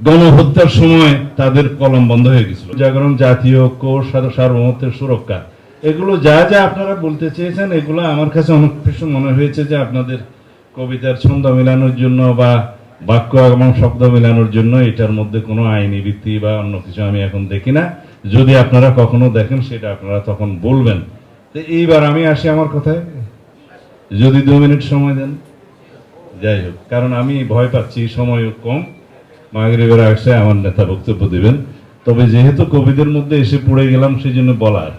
গণহত্যার সময় তাদের কলম বন্ধ হয়ে গেছিল। জাগরণ, জাতীয় ঐক্য, সার্বভৌমত্বের সুরক্ষা, এগুলো যা যা আপনারা বলতে চেয়েছেন, এগুলো আমার কাছে অনেক কিছু মনে হয়েছে যে আপনাদের কবিতার ছন্দ মেলানোর জন্য বা বাক্য এবং শব্দ মেলানোর জন্য। এটার মধ্যে কোনো আইনি ভিত্তি বা অন্য কিছু আমি এখন দেখি না। যদি আপনারা কখনো দেখেন সেটা আপনারা তখন বলবেন। তো এইবার আমি আসি আমার কথায়, যদি 2 মিনিট সময় দেন। যাই হোক, কারণ আমি ভয় পাচ্ছি, সময় কম, মাগরিবের আসে আমার নেতা বক্তব্য দিবেন। তবে যেহেতু কবিদের মধ্যে এসে পড়ে গেলাম, সেই জন্য বলার,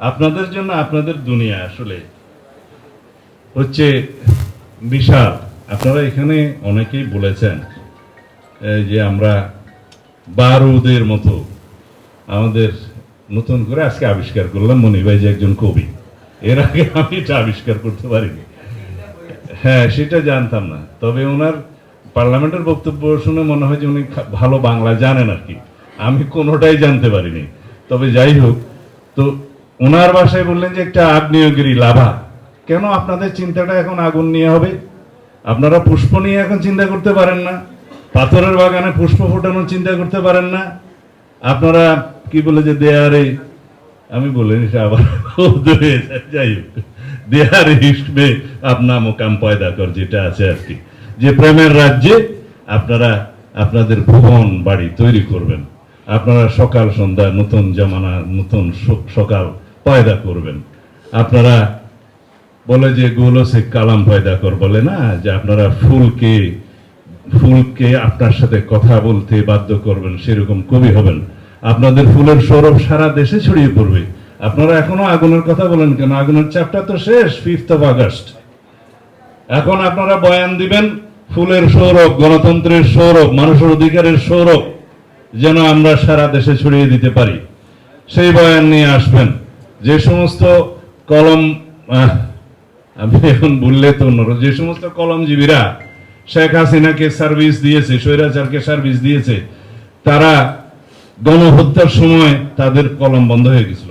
আপনাদের জন্য আপনাদের দুনিয়া আসলে হচ্ছে বিশাল। আপনারা এখানে অনেকেই বলেছেন যে আমরা বারুদের মতো, আমাদের নতুন করে আজকে আবিষ্কার করলাম মনি ভাই যে একজন কবি। এর আগে আমি এটা আবিষ্কার করতে পারিনি। হ্যাঁ, সেটা জানতাম না। তবে ওনার পার্লামেন্টের বক্তব্য শুনে মনে হয় যে উনি ভালো বাংলা জানেন আর কি। আমি কোনোটাই জানতে পারিনি। তবে যাই হোক, তো ওনার ভাষায় বললেন যে একটা আগ্নেয়গিরি লাভা। কেন আপনাদের চিন্তাটা এখন আগুন নিয়ে হবে? আপনারা পুষ্প নিয়ে এখন চিন্তা করতে পারেন না? পাথরের বাগানে পুষ্প ফোটানোর চিন্তা করতে পারেন না? আপনারা কি বলে যে দেয়ারে, আমি বলিনি আবার যাই হোক, দেয়ারে ইসমে আপনা মোকাম পয়দা কর, যেটা আছে আর কি, যে প্রেমের রাজ্যে আপনারা আপনাদের ভুবন বাড়ি তৈরি করবেন। আপনারা সকাল সন্ধ্যা নতুন জামানা, নতুন সকাল পয়দা করবেন। আপনারা বলে যে গোলো সে কালাম পয়দা কর, বলে না যে আপনারা ফুলকে আপনার সাথে কথা বলতে বাধ্য করবেন, সেরকম কবি হবেন। আপনাদের ফুলের সৌরভ সারা দেশে ছড়িয়ে পড়বে। আপনারা এখনো আগুনের কথা বলেন কেন? আগুনের চ্যাপ্টার তো শেষ 5 আগস্ট। এখন আপনারা বয়ান দিবেন ফুলের সৌরভ, গণতন্ত্রের সৌরভ, মানুষের অধিকারের সৌরভ যেন আমরা সারা দেশে ছড়িয়ে দিতে পারি, সেই বয়ান নিয়ে আসবেন। যে সমস্ত কলম, আমি এখন বললে তো অন্যরা, যে সমস্ত কলমজীবীরা শেখ হাসিনাকে সার্ভিস দিয়েছে, স্বৈরাচারকে সার্ভিস দিয়েছে, তারা গণহত্যার সময় তাদের কলম বন্ধ হয়ে গেছিল।